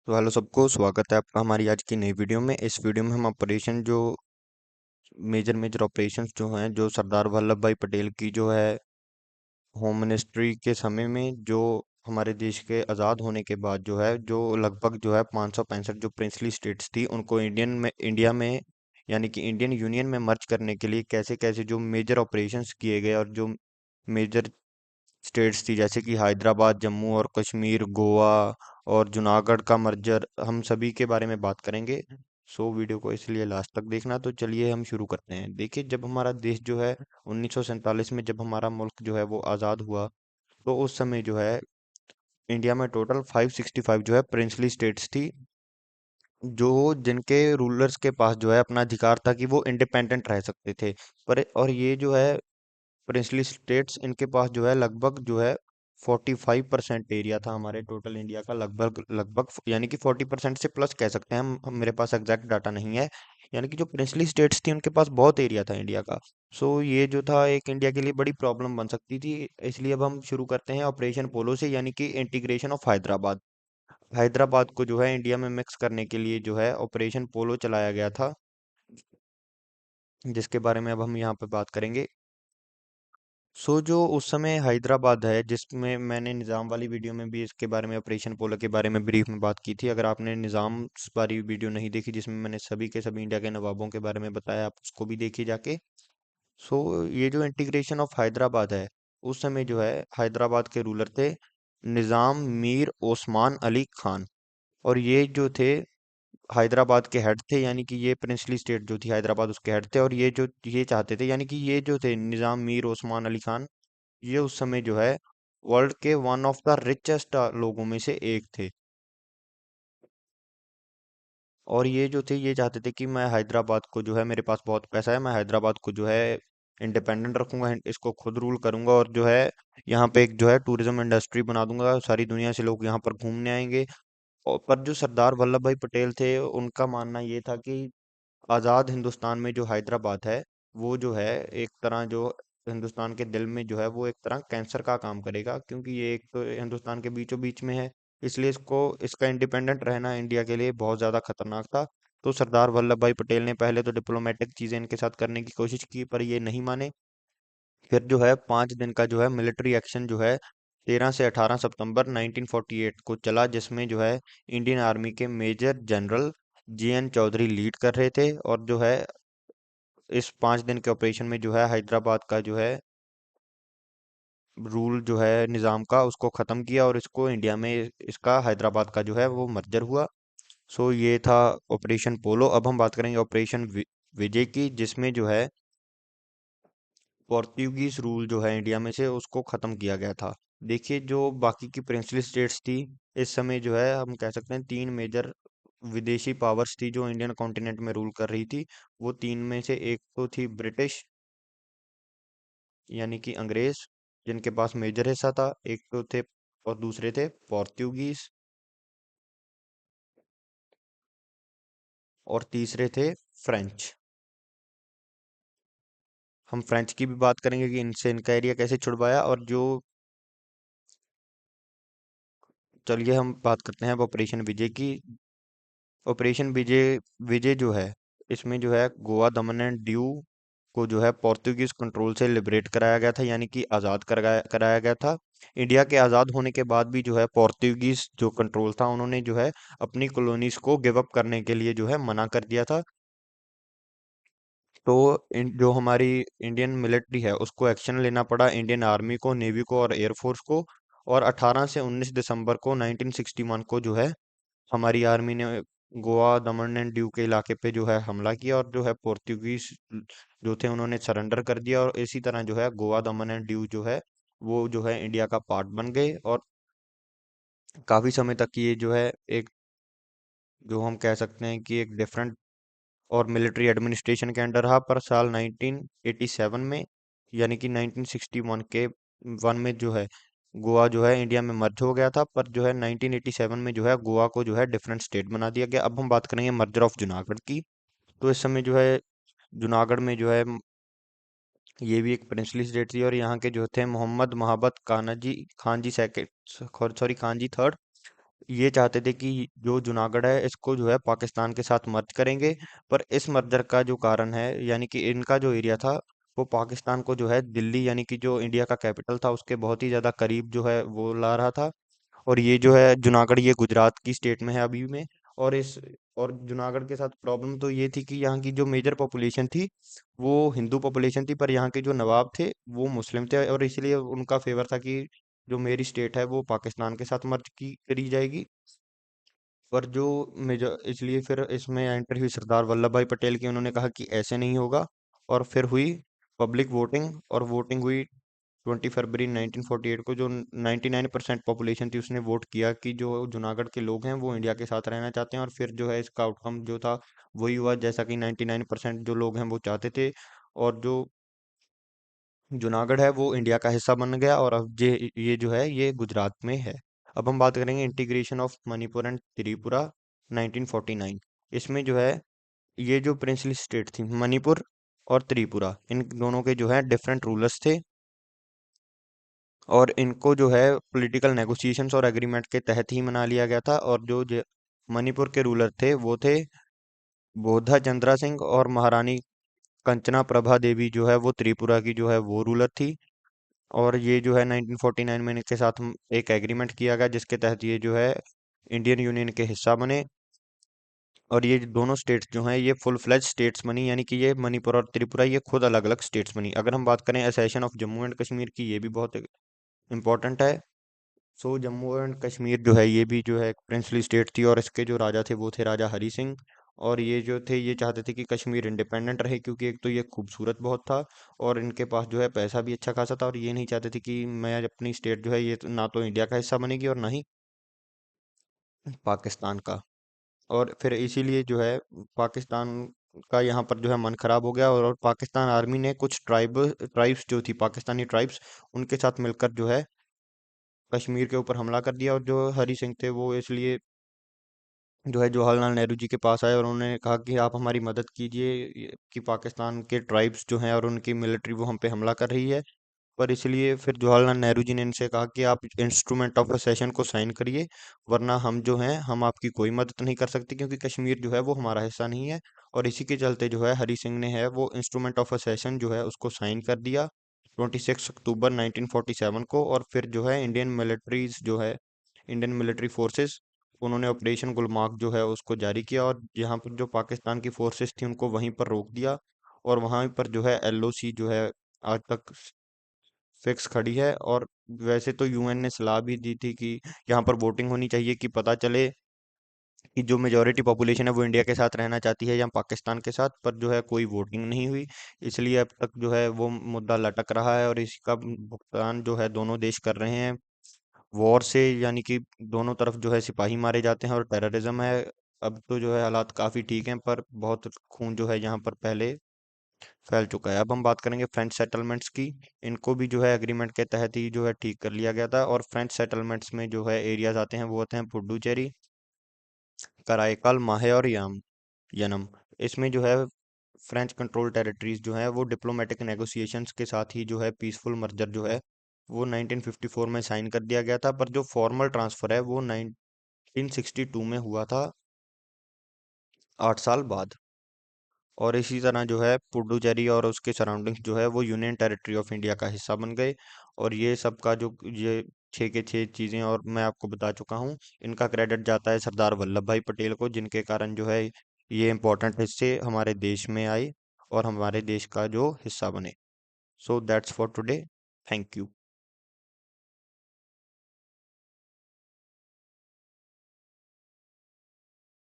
तो हेलो सबको, स्वागत है आपका हमारी आज की नई वीडियो में। इस वीडियो में हम ऑपरेशन जो मेजर मेजर ऑपरेशंस जो हैं, जो सरदार वल्लभ भाई पटेल की जो है होम मिनिस्ट्री के समय में, जो हमारे देश के आज़ाद होने के बाद जो है, जो लगभग जो है 565 जो प्रिंसली स्टेट्स थी, उनको इंडिया में यानी कि इंडियन यूनियन में मर्ज करने के लिए कैसे कैसे जो मेजर ऑपरेशंस किए गए, और जो मेजर स्टेट्स थी जैसे कि हैदराबाद, जम्मू और कश्मीर, गोवा और जूनागढ़ का मर्जर, हम सभी के बारे में बात करेंगे। सो वीडियो को इसलिए लास्ट तक देखना। तो चलिए हम शुरू करते हैं। देखिए, जब हमारा देश जो है 1947 में, जब हमारा मुल्क जो है वो आज़ाद हुआ, तो उस समय जो है इंडिया में टोटल 565 जो है प्रिंसली स्टेट्स थी, जो जिनके रूलर्स के पास जो है अपना अधिकार था कि वो इंडिपेंडेंट रह सकते थे। पर और ये जो है प्रिंसली स्टेट्स, इनके पास जो है लगभग जो है 45% एरिया था हमारे टोटल इंडिया का, लगभग लगभग यानी कि 40% से प्लस कह सकते हैं हम। मेरे पास एग्जैक्ट डाटा नहीं है। यानी कि जो प्रिंसली स्टेट्स थी उनके पास बहुत एरिया था इंडिया का। सो ये जो था एक इंडिया के लिए बड़ी प्रॉब्लम बन सकती थी। इसलिए अब हम शुरू करते हैं ऑपरेशन पोलो से, यानी कि इंटीग्रेशन ऑफ हैदराबाद। हैदराबाद को जो है इंडिया में मिक्स करने के लिए जो है ऑपरेशन पोलो चलाया गया था, जिसके बारे में अब हम यहाँ पे बात करेंगे। जो उस समय हैदराबाद है, जिसमें मैंने निज़ाम वाली वीडियो में भी इसके बारे में, ऑपरेशन पोलो के बारे में ब्रीफ में बात की थी। अगर आपने निज़ाम वाली वीडियो नहीं देखी, जिसमें मैंने सभी के सभी इंडिया के नवाबों के बारे में बताया, आप उसको भी देखिए जाके। ये जो इंटीग्रेशन ऑफ हैदराबाद है, उस समय जो है हैदराबाद के रूलर थे निज़ाम मीर ओस्मान अली खान। और ये जो थे हैदराबाद के हेड थे, यानी कि ये प्रिंसली स्टेट जो थी हैदराबाद उसके हेड थे। और ये चाहते थे, यानी कि ये जो थे निज़ाम मीर ओस्मान अली खान, ये उस समय जो है वर्ल्ड के वन ऑफ द रिचेस्ट लोगों में से एक थे। और ये जो थे ये चाहते थे कि मैं हैदराबाद को जो है, मेरे पास बहुत पैसा है, मैं हैदराबाद को जो है इंडिपेंडेंट रखूंगा, इसको खुद रूल करूंगा, और जो है यहाँ पे एक जो है टूरिज्म इंडस्ट्री बना दूंगा, सारी दुनिया से लोग यहाँ पर घूमने आएंगे। और पर जो सरदार वल्लभ भाई पटेल थे, उनका मानना ये था कि आज़ाद हिंदुस्तान में जो हैदराबाद है, वो जो है एक तरह जो हिंदुस्तान के दिल में जो है वो एक तरह कैंसर का काम करेगा, क्योंकि ये एक तो हिंदुस्तान के बीचों बीच में है। इसलिए इसका इंडिपेंडेंट रहना इंडिया के लिए बहुत ज़्यादा खतरनाक था। तो सरदार वल्लभ भाई पटेल ने पहले तो डिप्लोमेटिक चीज़ें इनके साथ करने की कोशिश की, पर ये नहीं माने। फिर जो है 5 दिन का जो है मिलिट्री एक्शन जो है 13 से 18 सितंबर 1948 को चला, जिसमें जो है इंडियन आर्मी के major general JN Chaudhary lead कर रहे थे। और जो है इस 5 दिन के ऑपरेशन में जो है हैदराबाद का जो है रूल जो है निज़ाम का, उसको ख़त्म किया, और इसको इंडिया में इसका हैदराबाद का जो है वो मर्जर हुआ। ये था ऑपरेशन पोलो। अब हम बात करेंगे ऑपरेशन विजय की, जिसमें जो है पोर्तुगीज रूल जो है इंडिया में से उसको ख़त्म किया गया था। देखिए, जो बाकी की प्रिंसली स्टेट्स थी, इस समय जो है हम कह सकते हैं 3 मेजर विदेशी पावर्स थी जो इंडियन कॉन्टिनेंट में रूल कर रही थी। वो तीन में से एक तो थी ब्रिटिश, यानी कि अंग्रेज, जिनके पास मेजर हिस्सा था। एक तो थे और दूसरे थे पोर्तुगीज, और तीसरे थे फ्रेंच। हम फ्रेंच की भी बात करेंगे कि इनसे इनका एरिया कैसे छुड़वाया। और जो चलिए हम बात करते हैं अब ऑपरेशन विजय की। ऑपरेशन विजय विजय जो है, इसमें जो है गोवा, दमन एंड दीव को जो है पोर्तुगीज कंट्रोल से लिबरेट कराया गया था, यानी कि आज़ाद कराया कराया गया था। इंडिया के आज़ाद होने के बाद भी जो है पोर्तुगीज जो कंट्रोल था, उन्होंने जो है अपनी कॉलोनीज को गिव अप करने के लिए जो है मना कर दिया था। तो जो हमारी इंडियन मिलिट्री है, उसको एक्शन लेना पड़ा, इंडियन आर्मी को, नेवी को और एयरफोर्स को। और 18 से 19 दिसंबर को 1961 को जो है हमारी आर्मी ने गोवा, दमन एंड दीव के इलाके पे जो है हमला किया, और जो है पोर्तुगीज जो थे उन्होंने सरेंडर कर दिया। और इसी तरह जो है गोवा, दमन एंड दीव जो है वो जो है इंडिया का पार्ट बन गए। और काफी समय तक ये जो है एक, जो हम कह सकते हैं कि एक डिफरेंट और मिलिट्री एडमिनिस्ट्रेशन के अंडर रहा। पर साल 1987 में, यानी कि 1961 के वन में जो है गोवा जो है इंडिया में मर्ज हो गया था। पर जो है 1987 में जो है गोवा को जो है डिफरेंट स्टेट बना दिया गया। अब हम बात करेंगे मर्जर ऑफ जूनागढ़ की। तो इस समय जो है जूनागढ़ में जो है ये भी एक प्रिंसली स्टेट थी, और यहाँ के जो थे मोहम्मद महाबत खान जी सेकंड, सॉरी खान जी थर्ड, ये चाहते थे कि जो जूनागढ़ है इसको जो है पाकिस्तान के साथ मर्ज करेंगे। पर इस मर्जर का जो कारण है, यानी कि इनका जो एरिया था वो पाकिस्तान को जो है दिल्ली, यानी कि जो इंडिया का कैपिटल था, उसके बहुत ही ज्यादा करीब जो है वो ला रहा था। और ये जो है जूनागढ़, ये गुजरात की स्टेट में है अभी में। और इस और जूनागढ़ के साथ प्रॉब्लम तो ये थी कि यहाँ की जो मेजर पॉपुलेशन थी वो हिंदू पॉपुलेशन थी, पर यहाँ के जो नवाब थे वो मुस्लिम थे, और इसलिए उनका फेवर था कि जो मेरी स्टेट है वो पाकिस्तान के साथ मर्ज की करी जाएगी। पर जो मेजर, इसलिए फिर इसमें एंट्री हुई सरदार वल्लभ भाई पटेल की। उन्होंने कहा कि ऐसे नहीं होगा। और फिर हुई पब्लिक वोटिंग, और वोटिंग हुई 20 फरवरी 1948 को। जो 99% पॉपुलेशन थी उसने वोट किया कि जो जूनागढ़ के लोग हैं वो इंडिया के साथ रहना चाहते हैं। और फिर जो है इसका आउटकम जो था वही हुआ जैसा कि 99% जो लोग हैं वो चाहते थे। और जो जूनागढ़ है वो इंडिया का हिस्सा बन गया, और अब ये जो है ये गुजरात में है। अब हम बात करेंगे integration of Manipur and Tripura 1949। इसमें जो है ये जो प्रिंसली स्टेट थी मणिपुर और त्रिपुरा, इन दोनों के जो है डिफरेंट रूलर्स थे। और इनको जो है पॉलिटिकल नेगोशिएशंस और एग्रीमेंट के तहत ही मना लिया गया था। और जो मणिपुर के रूलर थे वो थे बोधा चंद्रा सिंह, और महारानी कंचना प्रभा देवी जो है वो त्रिपुरा की जो है वो रूलर थी। और ये जो है 1949 में इनके साथ एक एग्रीमेंट किया गया जिसके तहत ये जो है इंडियन यूनियन के हिस्सा बने। और ये दोनों स्टेट्स जो हैं ये फुल फ्लेज स्टेट्स बनी, यानी कि ये मणिपुर और त्रिपुरा ये खुद अलग अलग स्टेट्स बनी। अगर हम बात करें accession of Jammu and Kashmir की, ये भी बहुत इंपॉर्टेंट है। सो जम्मू एंड कश्मीर जो है ये भी जो है एक प्रिंसली स्टेट थी, और इसके जो राजा थे वो थे राजा हरी सिंह। और ये जो थे ये चाहते थे कि कश्मीर इंडिपेंडेंट रहे, क्योंकि एक तो ये खूबसूरत बहुत था, और इनके पास जो है पैसा भी अच्छा खासा था। और ये नहीं चाहते थे कि मैं अपनी स्टेट जो है ये ना तो इंडिया का हिस्सा बनेगी और ना ही पाकिस्तान का। और फिर इसीलिए जो है पाकिस्तान का यहाँ पर जो है मन खराब हो गया, और पाकिस्तान आर्मी ने कुछ ट्राइब्स जो थी, पाकिस्तानी ट्राइब्स, उनके साथ मिलकर जो है कश्मीर के ऊपर हमला कर दिया। और जो हरी सिंह थे वो इसलिए जो है जवाहरलाल नेहरू जी के पास आए, और उन्होंने कहा कि आप हमारी मदद कीजिए कि पाकिस्तान के ट्राइब्स जो हैं और उनकी मिलिट्री वो हम पे हमला कर रही है। पर इसलिए फिर जवाहरलाल नेहरू जी ने इनसे कहा कि आप इंस्ट्रूमेंट ऑफ असेशन को साइन करिए, वरना हम जो हैं हम आपकी कोई मदद नहीं कर सकते, क्योंकि कश्मीर जो है वो हमारा हिस्सा नहीं है। और इसी के चलते जो है हरी सिंह ने है वो इंस्ट्रूमेंट ऑफ असेशन जो है उसको साइन कर दिया 26 अक्टूबर 1947 को। और फिर जो है इंडियन मिलिट्री फोर्सेस, उन्होंने ऑपरेशन गुलमार्ग जो है उसको जारी किया, और यहाँ पर जो पाकिस्तान की फोर्सेस थी उनको वहीं पर रोक दिया। और वहां पर जो है एलओसी जो है आज तक फिक्स खड़ी है। और वैसे तो यूएन ने सलाह भी दी थी कि यहाँ पर वोटिंग होनी चाहिए कि पता चले कि जो मेजोरिटी पॉपुलेशन है वो इंडिया के साथ रहना चाहती है या पाकिस्तान के साथ। पर जो है कोई वोटिंग नहीं हुई, इसलिए अब तक जो है वो मुद्दा लटक रहा है, और इसका भुगतान जो है दोनों देश कर रहे हैं वॉर से, यानी कि दोनों तरफ जो है सिपाही मारे जाते हैं और टेररिज्म है। अब तो जो है हालात काफी ठीक हैं, पर बहुत खून जो है यहाँ पर पहले फैल चुका है। अब हम बात करेंगे फ्रेंच सेटलमेंट्स की। इनको भी जो है एग्रीमेंट के तहत ही जो है ठीक कर लिया गया था। और फ्रेंच सेटलमेंट्स में जो है एरियाज आते हैं वो होते हैं पुडुचेरी, कराईकल, माहे और यनम। इसमें जो है फ्रेंच कंट्रोल टेरिटरीज जो है वो डिप्लोमेटिक नेगोशिएशंस के साथ ही जो है पीसफुल मर्जर जो है वो 1954 में साइन कर दिया गया था। पर जो फॉर्मल ट्रांसफर है वो 1962 में हुआ था, 8 साल बाद। और इसी तरह जो है पुडुचेरी और उसके सराउंडिंग्स जो है वो यूनियन टेरिटरी ऑफ इंडिया का हिस्सा बन गए। और ये सब का जो ये 6 के 6 चीजें और मैं आपको बता चुका हूँ, इनका क्रेडिट जाता है सरदार वल्लभ भाई पटेल को, जिनके कारण जो है ये इंपॉर्टेंट हिस्से हमारे देश में आए और हमारे देश का जो हिस्सा बने। So that's for today. Thank you.